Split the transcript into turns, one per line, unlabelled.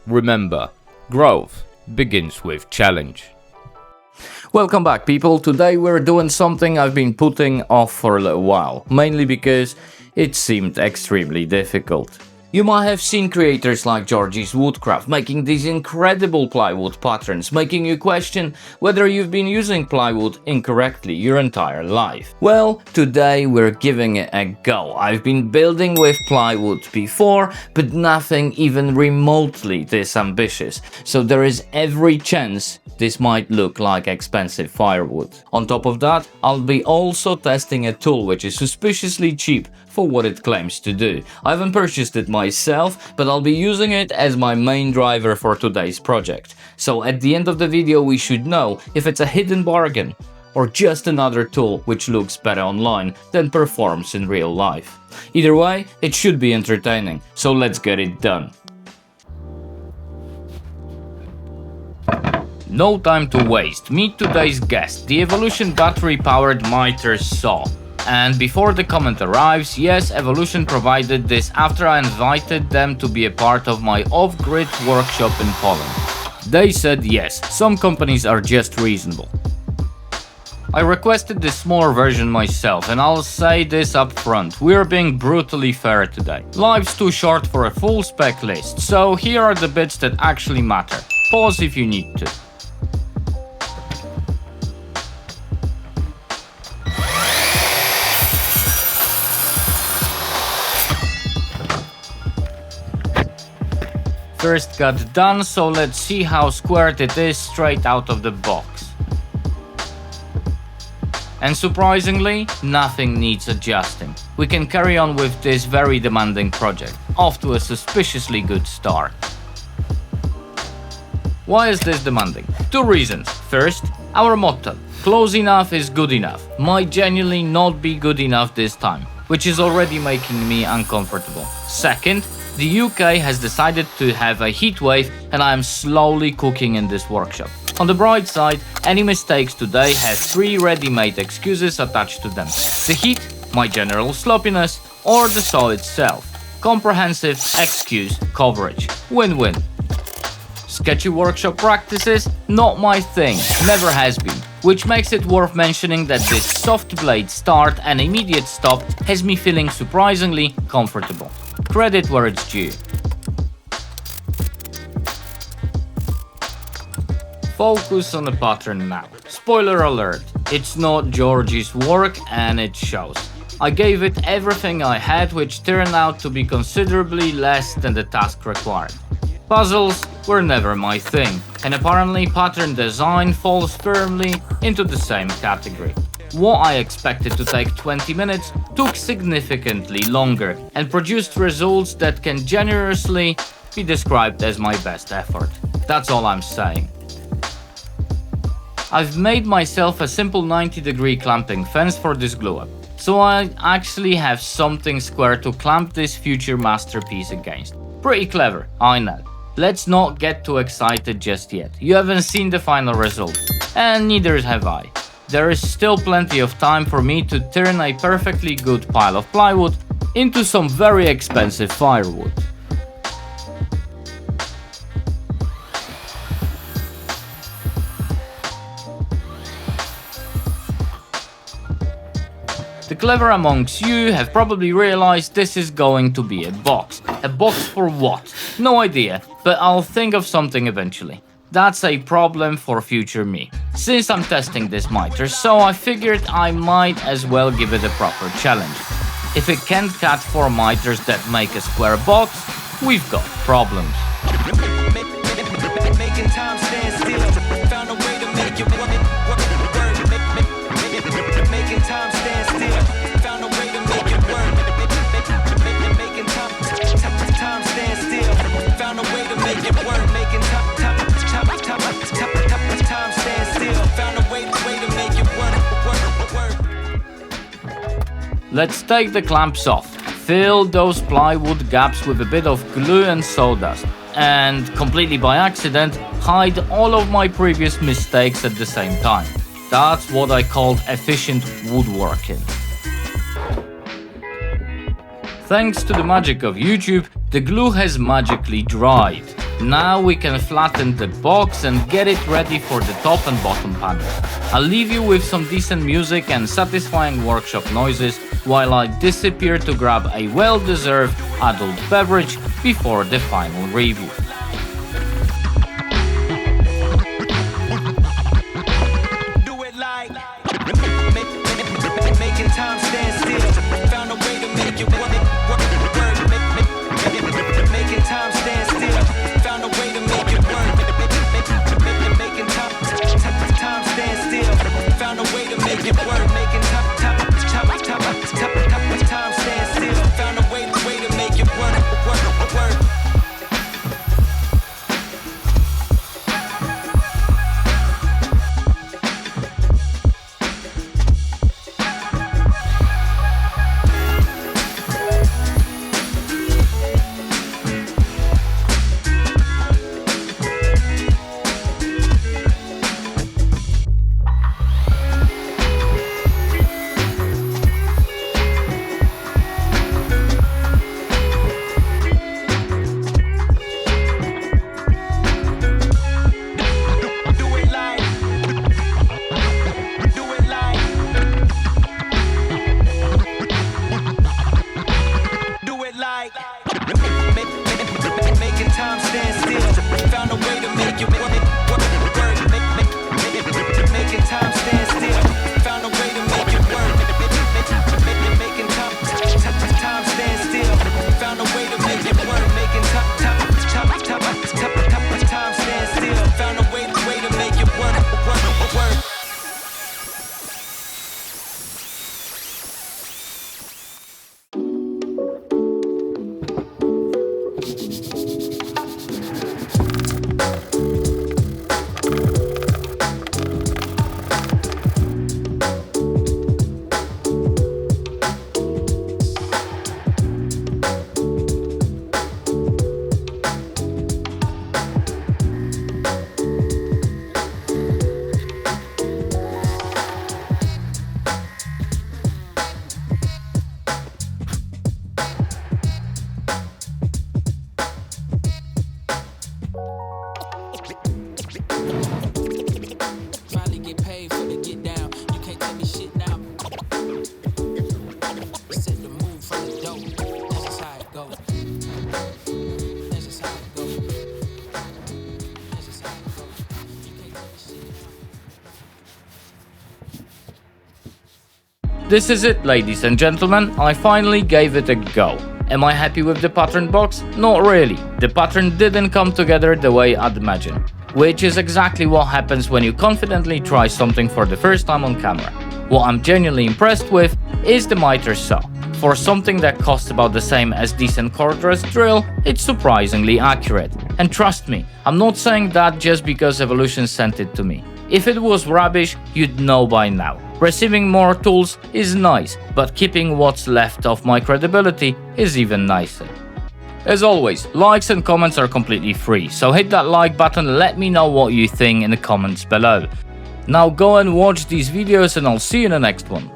Remember, growth begins with challenge.
Welcome back, people. Today we're doing something I've been putting off for a little while, mainly because it seemed extremely difficult. You might have seen creators like Georgie's Woodcraft making these incredible plywood patterns, making you question whether you've been using plywood incorrectly your entire life. Well, today we're giving it a go. I've been building with plywood before, but nothing even remotely this ambitious, so there is every chance this might look like expensive firewood. On top of that, I'll be also testing a tool which is suspiciously cheap for what it claims to do. I haven't purchased it myself, but I'll be using it as my main driver for today's project. So at the end of the video we should know if it's a hidden bargain or just another tool which looks better online than performs in real life. Either way, it should be entertaining, so let's get it done. No time to waste, meet today's guest, the Evolution battery-powered Mitre saw. And before the comment arrives, yes, Evolution provided this after I invited them to be a part of my off-grid workshop in Poland. They said yes, some companies are just reasonable. I requested this smaller version myself, and I'll say this up front, we're being brutally fair today. Life's too short for a full spec list, so here are the bits that actually matter. Pause if you need to. First got done, so let's see how squared it is straight out of the box. And surprisingly, nothing needs adjusting. We can carry on with this very demanding project, off to a suspiciously good start. Why is this demanding? Two reasons. First, our motto, close enough is good enough, might genuinely not be good enough this time, which is already making me uncomfortable. Second, the UK has decided to have a heat wave and I am slowly cooking in this workshop. On the bright side, any mistakes today have 3 ready-made excuses attached to them. The heat, my general sloppiness, or the saw itself. Comprehensive excuse coverage. Win-win. Sketchy workshop practices? Not my thing, never has been. Which makes it worth mentioning that this soft blade start and immediate stop has me feeling surprisingly comfortable. Credit where it's due. Focus on the pattern now. Spoiler alert, it's not Georgie's work and it shows. I gave it everything I had, which turned out to be considerably less than the task required. Puzzles were never my thing, and apparently pattern design falls firmly into the same category. What I expected to take 20 minutes took significantly longer and produced results that can generously be described as my best effort. That's all I'm saying. I've made myself a simple 90-degree clamping fence for this glue-up, so I actually have something square to clamp this future masterpiece against. Pretty clever, I know. Let's not get too excited just yet. You haven't seen the final result, and neither have I. There is still plenty of time for me to turn a perfectly good pile of plywood into some very expensive firewood. The clever amongst you have probably realized this is going to be a box. A box for what? No idea, but I'll think of something eventually. That's a problem for future me. Since I'm testing this Mitre, so I figured I might as well give it a proper challenge. If it can't cut 4 mitres that make a square box, we've got problems. Making time stand still, found a way to make it work. Making time stand still, found a way to make it work. Making time stand still, found a way to make it work. Making time stand still, found a way to make it work. Let's take the clamps off. Fill those plywood gaps with a bit of glue and sawdust, and completely by accident, hide all of my previous mistakes at the same time. That's what I call efficient woodworking. Thanks to the magic of YouTube, the glue has magically dried. Now we can flatten the box and get it ready for the top and bottom panels. I'll leave you with some decent music and satisfying workshop noises while I disappear to grab a well-deserved adult beverage before the final review.
Making time stand still, found a way to make it work. Making time stand still, found a way to make it work. Making time stand still, found a way to make it work. Making time stand still, found a way to make it work. Making time stand still, found a way to make it work. Making time stand still, found a way to make it work. Making time stand still, found a way to make it work. Making time stand still, found a way to make it work.
Finally get paid for the get down. You can't tell me shit now. Set the mood from the dope. That's just how it goes. That's just how it goes. That's just how it goes. You can't tell me shit now.
This is it, ladies and gentlemen, I finally gave it a go. Am I happy with the pattern box? Not really. The pattern didn't come together the way I'd imagined, which is exactly what happens when you confidently try something for the first time on camera. What I'm genuinely impressed with is the Mitre saw. For something that costs about the same as decent cordless drill, it's surprisingly accurate. And trust me, I'm not saying that just because Evolution sent it to me. If it was rubbish, you'd know by now. Receiving more tools is nice, but keeping what's left of my credibility is even nicer. As always, likes and comments are completely free, so hit that like button and let me know what you think in the comments below. Now go and watch these videos and I'll see you in the next one.